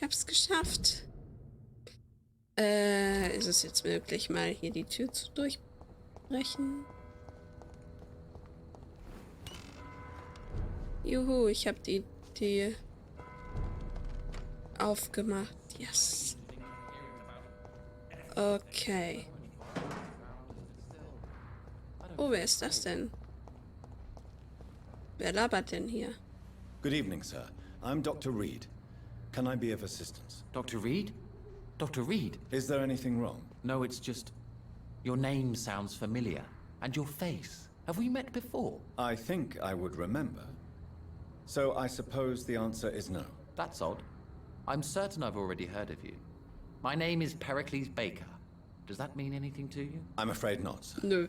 Ich hab's geschafft. Ist es jetzt möglich, mal hier die Tür zu durchbrechen? Juhu, ich habe die aufgemacht. Yes. Okay. Oh, wer ist das denn? Wer labert denn hier? Good evening, sir. I'm Dr. Reid. Can I be of assistance? Dr. Reid? Dr. Reid? Is there anything wrong? No, it's just... Your name sounds familiar. And your face. Have we met before? I think I would remember. So I suppose the answer is no. That's odd. I'm certain I've already heard of you. My name is Pericles Baker. Does that mean anything to you? I'm afraid not, sir. Nö.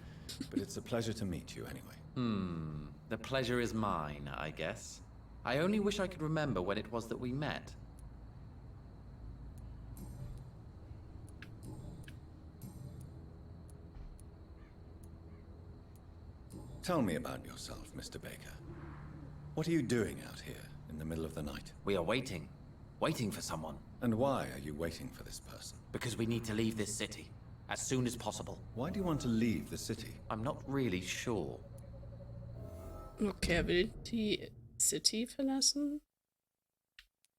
But it's a pleasure to meet you anyway. The pleasure is mine, I guess. I only wish I could remember when it was that we met. Tell me about yourself, Mr. Baker. What are you doing out here in the middle of the night? We are waiting. Waiting for someone. And why are you waiting for this person? Because we need to leave this city. As soon as possible. Why do you want to leave the city? I'm not really sure. Okay, er will die City verlassen.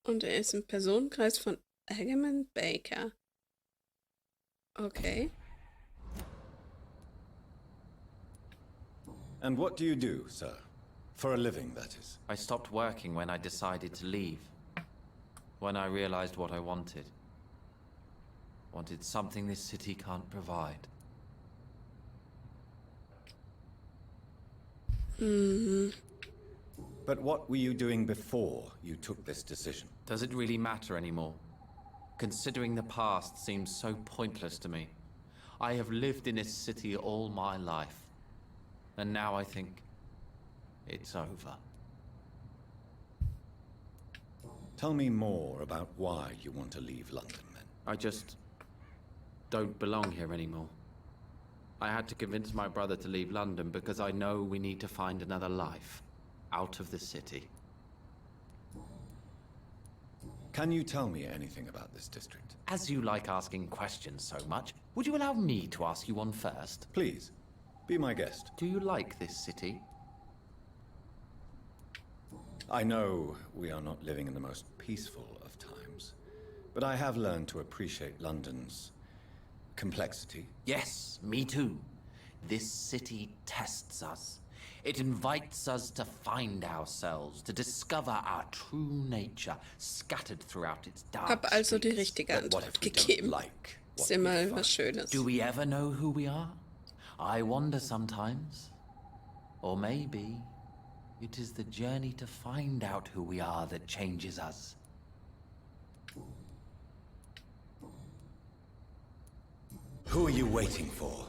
Und er ist im Personenkreis von Hageman Baker. Okay. And what do you do, sir? For a living, that is. I stopped working when I decided to leave. When I realized what I wanted. Wanted something this city can't provide. But what were you doing before you took this decision? Does it really matter anymore? Considering the past seems so pointless to me. I have lived in this city all my life. And now I think it's over. Tell me more about why you want to leave London, then. I just don't belong here anymore. I had to convince my brother to leave London because I know we need to find another life out of the city. Can you tell me anything about this district? As you like asking questions so much, would you allow me to ask you one first? Please, be my guest. Do you like this city? I know we are not living in the most peaceful of times, but I have learned to appreciate London's complexity. Yes, me too. This city tests us. It invites us to find ourselves, to discover our true nature, scattered throughout its dark Hab also die streets. richtige But what Antwort if we gegeben. don't like Ist what we immer find? was Schönes. Do we ever know who we are? I wonder sometimes. Or maybe it is the journey to find out who we are that changes us. Who are you waiting for?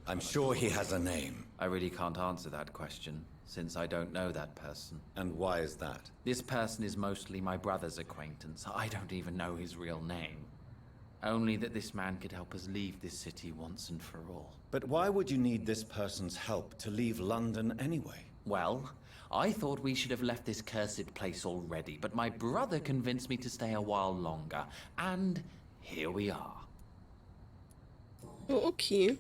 I'm sure he has a name. I really can't answer that question, since I don't know that person. And why is that? This person is mostly my brother's acquaintance. I don't even know his real name. Only that this man could help us leave this city once and for all. But why would you need this person's help to leave London anyway? Well, I thought we should have left this cursed place already, but my brother convinced me to stay a while longer. And here we are. Oh, okay.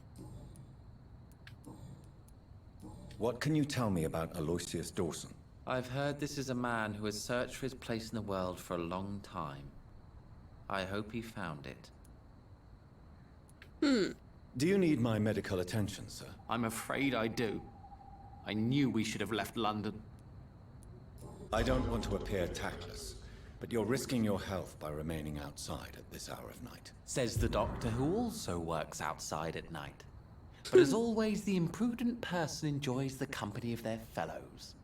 What can you tell me about Aloysius Dawson? I've heard this is a man who has searched for his place in the world for a long time. I hope he found it. Do you need my medical attention, sir? I'm afraid I do. I knew we should have left London. I don't want to appear tactless, but you're risking your health by remaining outside at this hour of night. Says the doctor who also works outside at night. But as always, the imprudent person enjoys the company of their fellows.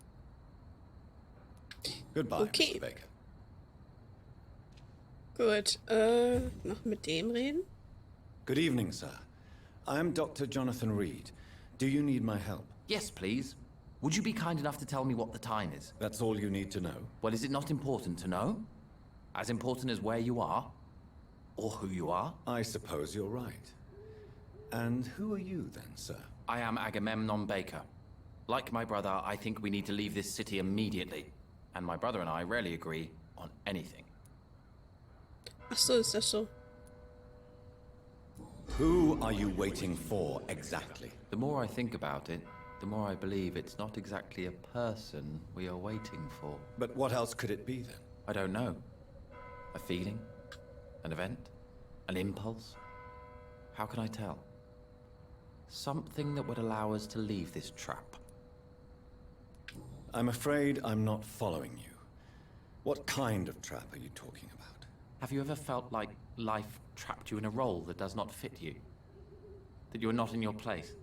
Goodbye, Okay. Mr. Baker. Gut. Noch mit dem reden? Good evening, sir. I'm Dr. Jonathan Reid. Do you need my help? Yes, please. Would you be kind enough to tell me what the time is? That's all you need to know. Well, is it not important to know? As important as where you are? Or who you are? I suppose you're right. And who are you then, sir? I am Agamemnon Baker. Like my brother, I think we need to leave this city immediately. And my brother and I rarely agree on anything. Ach so, ist das so. Who are you waiting for exactly? The more I think about it, the more I believe it's not exactly a person we are waiting for. But what else could it be then? I don't know. A feeling? An event? An impulse? How can I tell? Something that would allow us to leave this trap. I'm afraid I'm not following you. What kind of trap are you talking about? Have you ever felt like life trapped you in a role that does not fit you? That you're not in your place?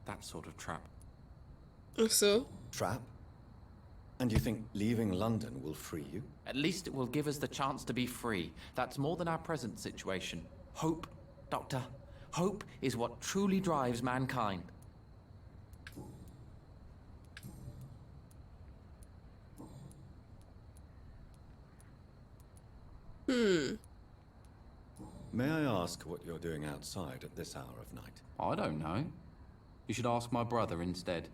That sort of trap. Ach so. Trap? And you think leaving London will free you? At least it will give us the chance to be free. That's more than our present situation. Hope, Doctor. Hope is what truly drives mankind. May I ask what you're doing outside at this hour of night? I don't know. You should ask my brother instead.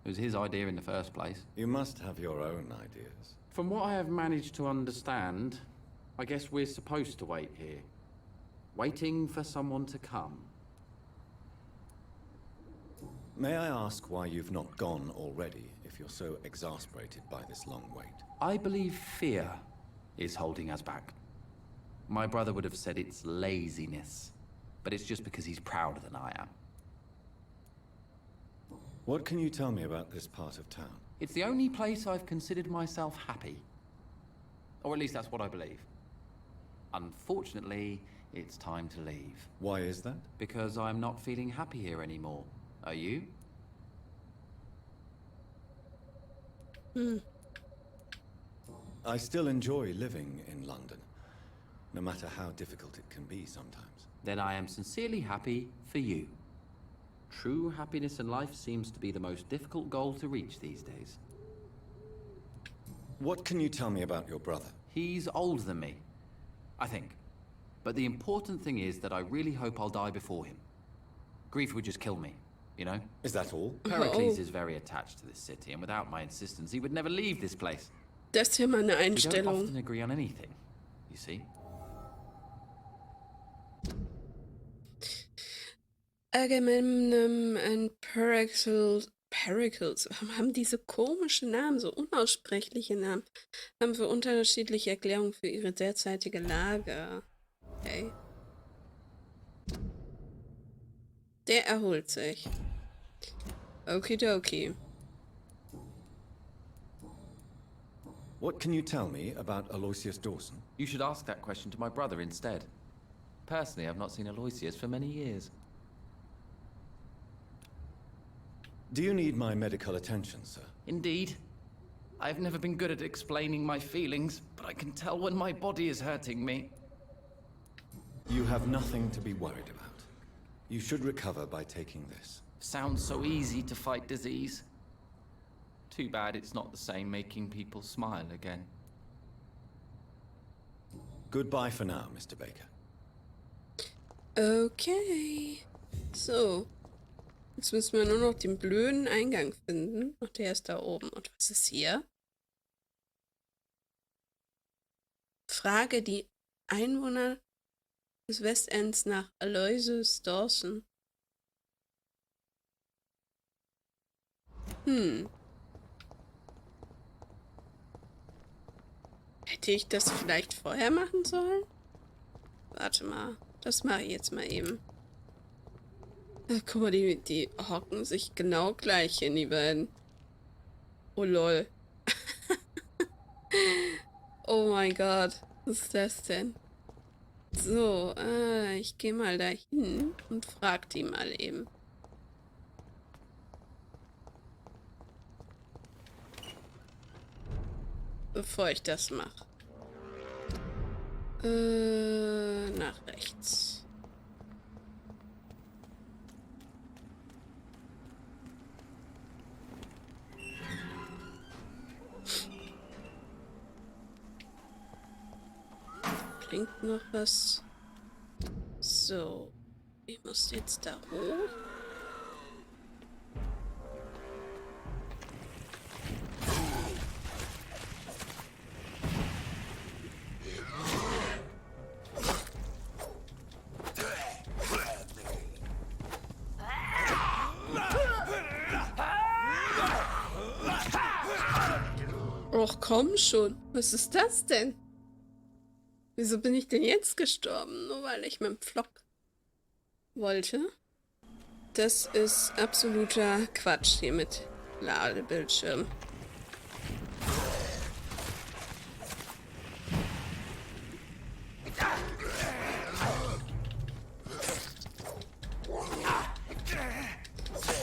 It was his idea in the first place. You must have your own ideas. From what I have managed to understand, I guess we're supposed to wait here. Waiting for someone to come. May I ask why you've not gone already, if you're so exasperated by this long wait? I believe fear is holding us back. My brother would have said it's laziness, but it's just because he's prouder than I am. What can you tell me about this part of town? It's the only place I've considered myself happy. Or at least that's what I believe. Unfortunately, it's time to leave. Why is that? Because I'm not feeling happy here anymore. Are you? I still enjoy living in London, no matter how difficult it can be sometimes. Then I am sincerely happy for you. True happiness in life seems to be the most difficult goal to reach these days. What can you tell me about your brother? He's older than me, I think. But the important thing is that I really hope I'll die before him. Grief would just kill me, you know? Is that all? Pericles is very attached to this city, and without my insistence, he would never leave this place. Das ist ja mal eine We don't Einstellung. often agree on anything, you see? Agamemnon und Pericles. Warum haben diese komischen Namen, so unaussprechliche Namen, haben für unterschiedliche Erklärungen für ihre derzeitige Lage. Okay. Der erholt sich. Okidoki. What can you tell me about Aloysius Dawson? You should ask that question to my brother instead. Personally, I've not seen Aloysius for many years. Do you need my medical attention, sir? Indeed. I've never been good at explaining my feelings, but I can tell when my body is hurting me. You have nothing to be worried about. You should recover by taking this. Sounds so easy to fight disease. Too bad it's not the same making people smile again. Goodbye for now, Mr. Baker. Okay. So. Jetzt müssen wir nur noch den blöden Eingang finden. Ach, der ist da oben. Und was ist hier? Frage die Einwohner des Westends nach Aloysius Dawson. Hätte ich das vielleicht vorher machen sollen? Warte mal. Das mache ich jetzt mal eben. Ach, guck mal, die hocken sich genau gleich hin, die beiden. Oh lol. Oh mein Gott. Was ist das denn? So, ich gehe mal dahin und frag die mal eben. Bevor ich das mache. Nach rechts. Blinkt noch was. So. Ich muss jetzt da hoch. Och, komm schon. Was ist das denn? Wieso bin ich denn jetzt gestorben? Nur weil ich mit dem Pflock wollte? Das ist absoluter Quatsch hier mit Ladebildschirm.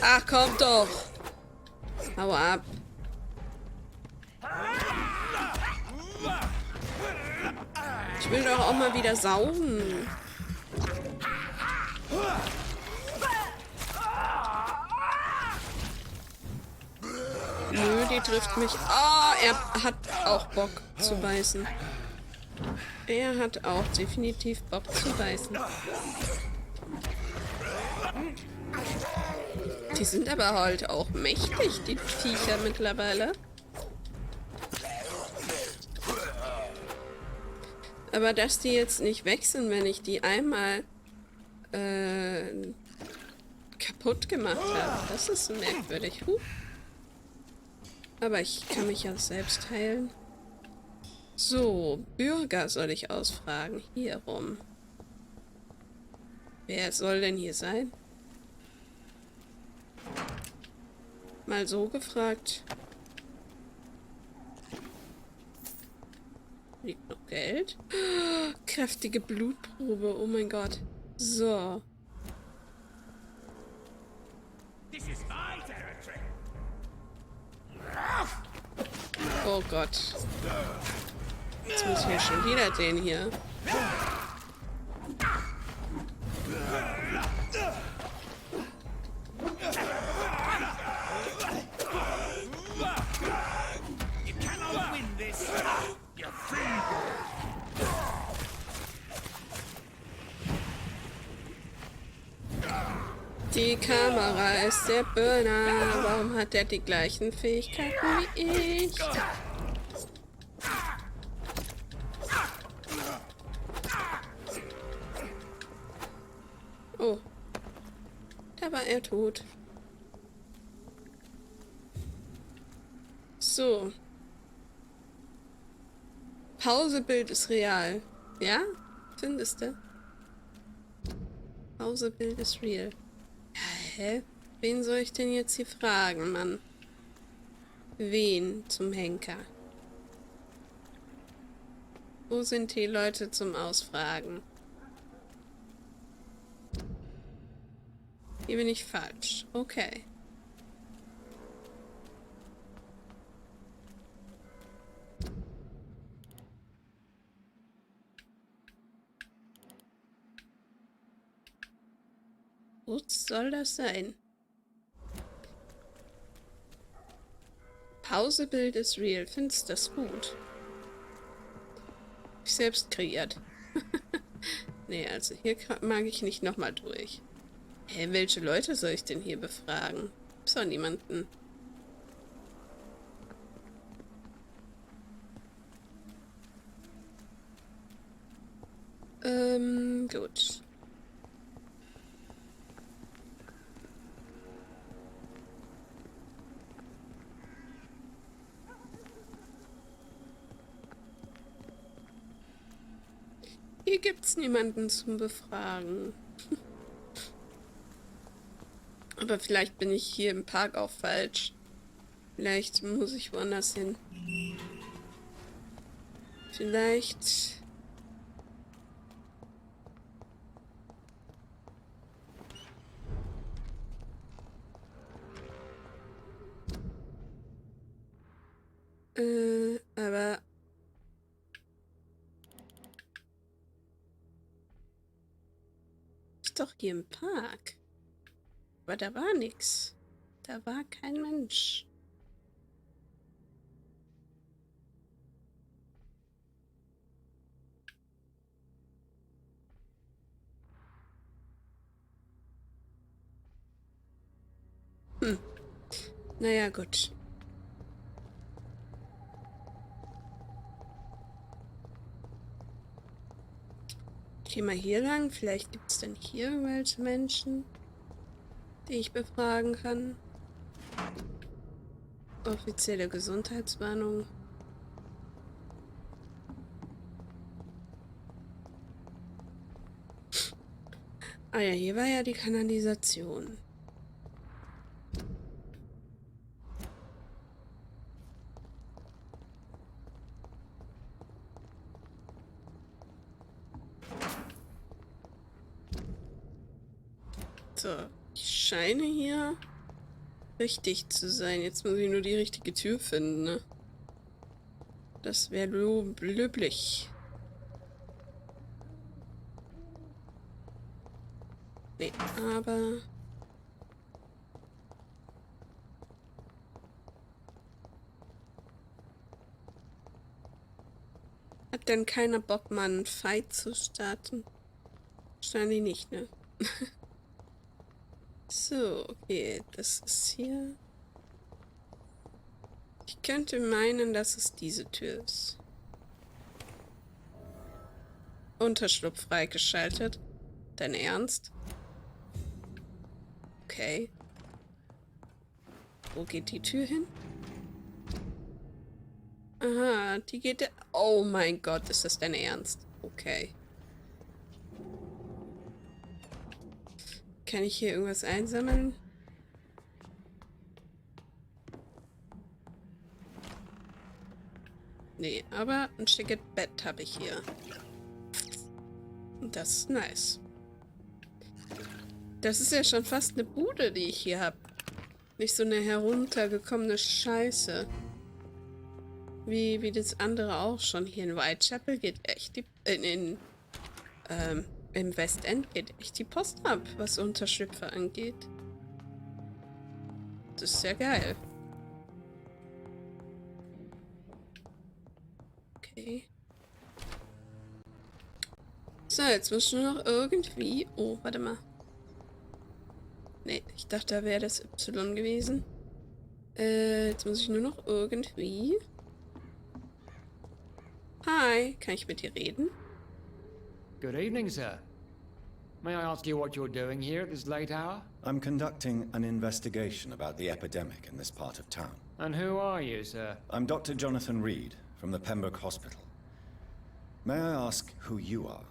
Ach, komm doch! Hau ab! Ich will doch auch mal wieder saugen. Nö, die trifft mich. Ah, er hat auch Bock zu beißen. Er hat auch definitiv Bock zu beißen. Die sind aber halt auch mächtig, die Viecher mittlerweile. Aber dass die jetzt nicht weg sind, wenn ich die einmal kaputt gemacht habe, das ist merkwürdig. Aber ich kann mich ja selbst heilen. So, Bürger soll ich ausfragen. Hier rum. Wer soll denn hier sein? Mal so gefragt. Liegt noch Geld? Kräftige Blutprobe, oh mein Gott. So. Oh Gott. Jetzt muss ich schon wieder den hier. Die Kamera ist der Burner. Warum hat der die gleichen Fähigkeiten wie ich? Oh. Da war er tot. So. Pausebild ist real. Ja? Findest du? Pausebild ist real. Hä? Wen soll ich denn jetzt hier fragen, Mann? Wen zum Henker? Wo sind die Leute zum Ausfragen? Hier bin ich falsch. Okay. Wo soll das sein? Pausebild ist real. Findest du das gut? Ich selbst kreiert. Nee, also hier mag ich nicht nochmal durch. Hä, welche Leute soll ich denn hier befragen? Gibt's doch niemanden. Gut. Hier gibt's niemanden zum Befragen. Aber vielleicht bin ich hier im Park auch falsch. Vielleicht muss ich woanders hin. Vielleicht... aber... Ist doch hier im Park. Aber da war nix. Da war kein Mensch. Naja, gut. Ich gehe mal hier lang. Vielleicht gibt es denn hier irgendwelche Menschen, die ich befragen kann. Offizielle Gesundheitswarnung. Ah ja, hier war ja die Kanalisation. So, ich scheine hier richtig zu sein. Jetzt muss ich nur die richtige Tür finden, ne? Das wäre löblich. Nee, aber... Hat denn keiner Bock, mal einen Fight zu starten? Wahrscheinlich nicht, ne? So, okay, das ist hier... Ich könnte meinen, dass es diese Tür ist. Unterschlupf freigeschaltet. Dein Ernst? Okay. Wo geht die Tür hin? Aha, die geht... Oh mein Gott, ist das dein Ernst? Okay. Kann ich hier irgendwas einsammeln? Nee, aber ein schickes Bett habe ich hier. Und das ist nice. Das ist ja schon fast eine Bude, die ich hier habe. Nicht so eine heruntergekommene Scheiße. Wie das andere auch schon. Hier in Whitechapel geht echt die... im Westend geht echt die Post ab, was Unterschlüpfe angeht. Das ist ja geil. Okay. So, jetzt muss nur noch irgendwie... Oh, warte mal. Nee, ich dachte, da wäre das Y gewesen. Jetzt muss ich nur noch irgendwie... Hi, kann ich mit dir reden? Good evening, sir. May I ask you what you're doing here at this late hour? I'm conducting an investigation about the epidemic in this part of town. And who are you, sir? I'm Dr. Jonathan Reid from the Pembroke Hospital. May I ask who you are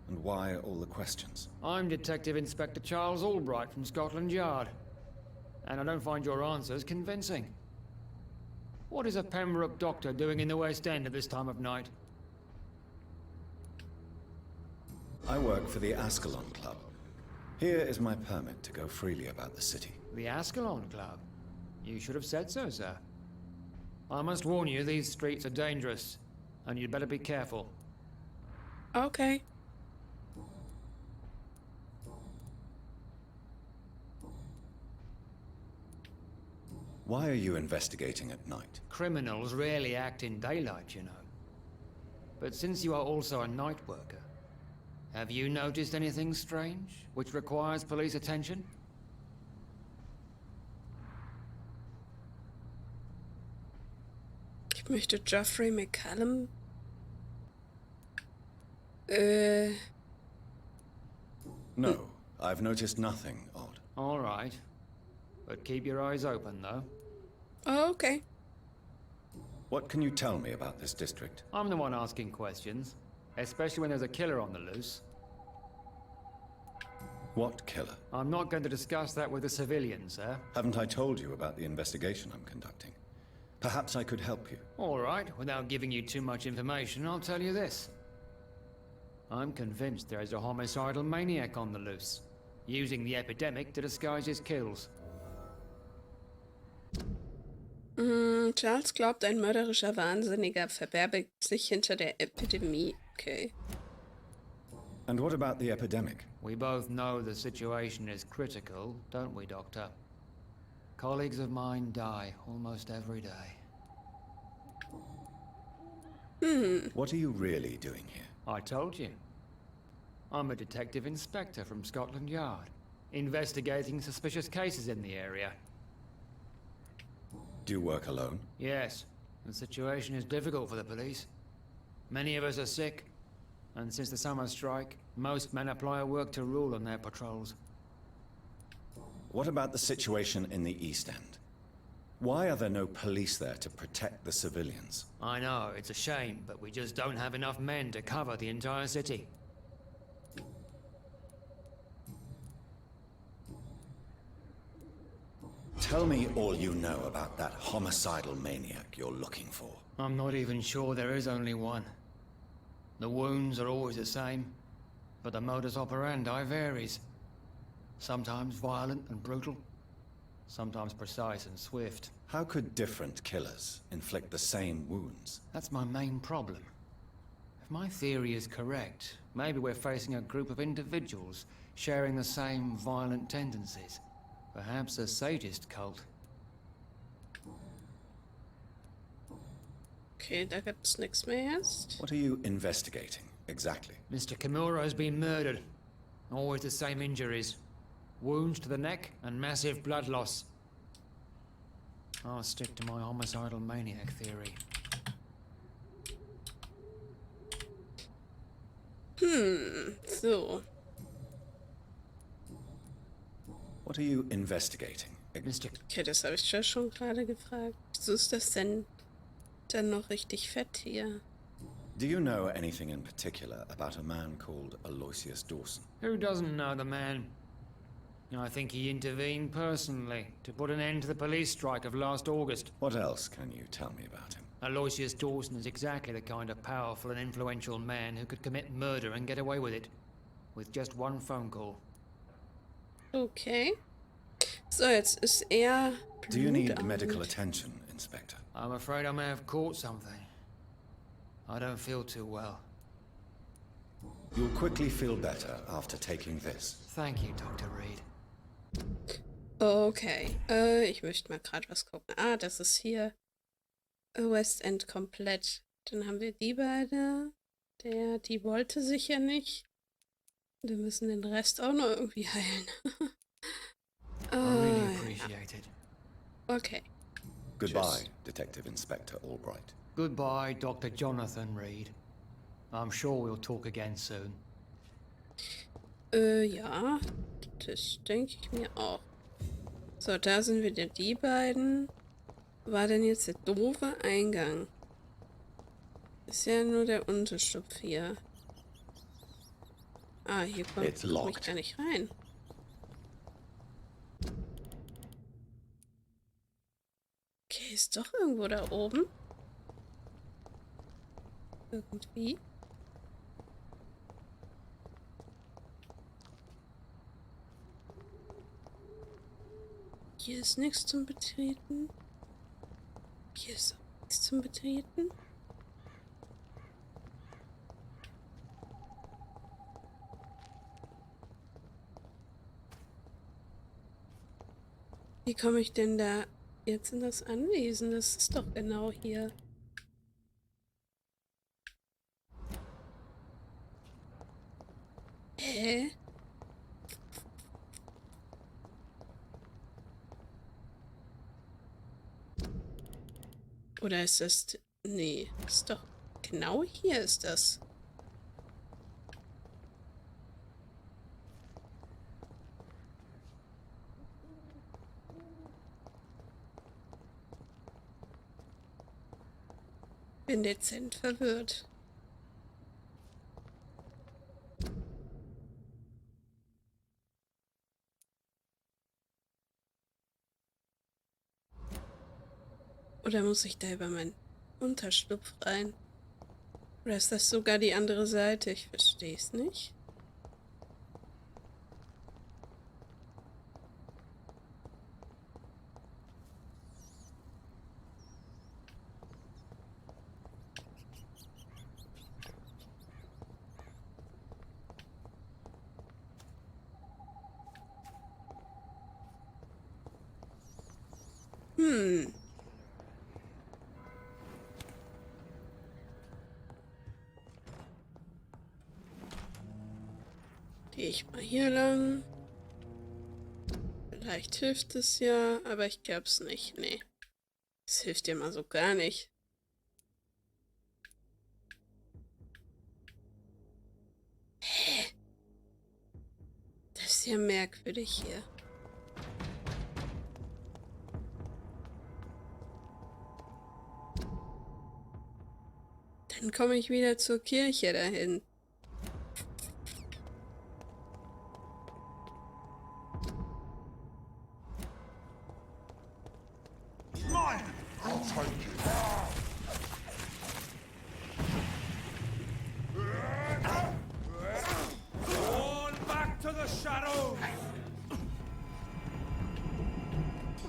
and why all the questions? I'm Detective Inspector Charles Albright from Scotland Yard. And I don't find your answers convincing. What is a Pembroke doctor doing in the West End at this time of night? I work for the Ascalon Club. Here is my permit to go freely about the city. The Ascalon Club? You should have said so, sir. I must warn you, these streets are dangerous, and you'd better be careful. Okay. Why are you investigating at night? Criminals rarely act in daylight, you know. But since you are also a night worker, have you noticed anything strange, which requires police attention? Ich möchte Geoffrey McCallum... No, I've noticed nothing odd. All right. But keep your eyes open, though. Oh, okay. What can you tell me about this district? I'm the one asking questions, especially when there's a killer on the loose. What killer? I'm not going to discuss that with the civilians, sir. Haven't I told you about the investigation I'm conducting? Perhaps I could help you. All right, without giving you too much information, I'll tell you this. I'm convinced there is a homicidal maniac on the loose, using the epidemic to disguise his kills. Charles glaubt, ein mörderischer Wahnsinniger verbergt sich hinter der Epidemie. Okay. And what about the epidemic? We both know the situation is critical, don't we, Doctor? Colleagues of mine die almost every day. What are you really doing here? I told you. I'm a detective inspector from Scotland Yard, investigating suspicious cases in the area. Do you work alone? Yes, the situation is difficult for the police. Many of us are sick, and since the summer strike, most men apply a work to rule on their patrols. What about the situation in the East End? Why are there no police there to protect the civilians? I know, it's a shame, but we just don't have enough men to cover the entire city. Tell me all you know about that homicidal maniac you're looking for. I'm not even sure there is only one. The wounds are always the same, but the modus operandi varies. Sometimes violent and brutal, sometimes precise and swift. How could different killers inflict the same wounds? That's my main problem. If my theory is correct, maybe we're facing a group of individuals sharing the same violent tendencies. Perhaps a sadist cult. Okay, da gibt's nichts mehr jetzt. What are you investigating, exactly? Mr. Kimura has been murdered. Always the same injuries. Wounds to the neck and massive blood loss. I'll stick to my homicidal maniac theory. So. What are you investigating? Mr. Okay, das habe ich ja schon gerade gefragt. Wieso ist das denn dann noch richtig fett hier? Do you know anything in particular about a man called Aloysius Dawson? Who doesn't know the man? I think he intervened personally to put an end to the police strike of last August. What else can you tell me about him? Aloysius Dawson is exactly the kind of powerful and influential man who could commit murder and get away with it. With just one phone call. Okay. So, jetzt ist er Do you need blutarm. medical attention, Inspector? I'm afraid I may have caught something. I don't feel too well. You'll quickly feel better after taking this. Thank you, Dr. Reid. Okay, ich möchte mal gerade was gucken. Ah, das ist hier West End komplett. Dann haben wir die beide. Die wollte sich ja nicht. Wir müssen den Rest auch noch irgendwie heilen. I really appreciate it. Okay. Goodbye, Detective Inspector Albright. Goodbye, Dr. Jonathan Reid. I'm sure we'll talk again soon. Ja, das denke ich mir auch. So, da sind wieder die beiden. War denn jetzt der doofe Eingang? Ist ja nur der Unterschlupf hier. Ah, hier komm ich gar nicht rein. Okay, ist doch irgendwo da oben. Irgendwie. Hier ist nichts zum Betreten. Hier ist auch nichts zum Betreten. Wie komme ich denn da jetzt in das Anwesen? Das ist doch genau hier. Hä? Oder ist das... Nee, ist doch... Genau hier ist das. Bin dezent verwirrt. Oder muss ich da über meinen Unterschlupf rein? Oder ist das sogar die andere Seite? Ich verstehe es nicht. Gehe ich mal hier lang. Vielleicht hilft es ja, aber ich glaube es nicht. Nee. Es hilft ja mal so gar nicht. Hä? Das ist ja merkwürdig hier. Dann komme ich wieder zur Kirche dahin.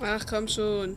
Ach, komm schon.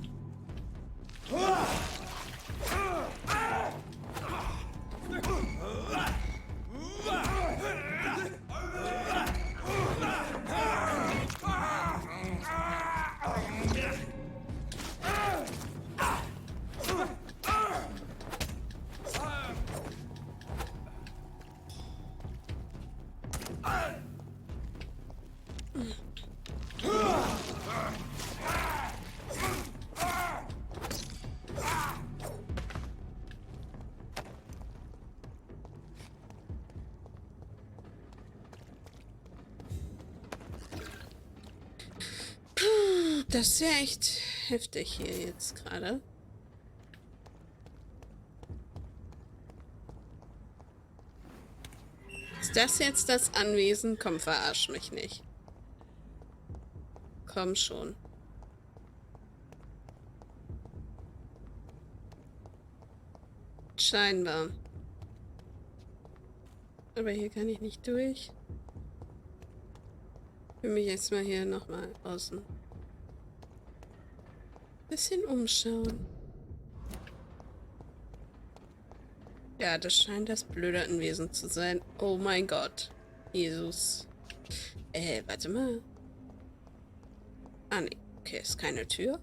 Das ist ja echt heftig hier jetzt gerade. Ist das jetzt das Anwesen? Komm, verarsch mich nicht. Komm schon. Scheinbar. Aber hier kann ich nicht durch. Ich will mich jetzt mal hier nochmal außen bisschen umschauen. Ja, das scheint das blöde Anwesen zu sein. Oh mein Gott. Jesus. Warte mal. Ah, nee. Okay, ist keine Tür.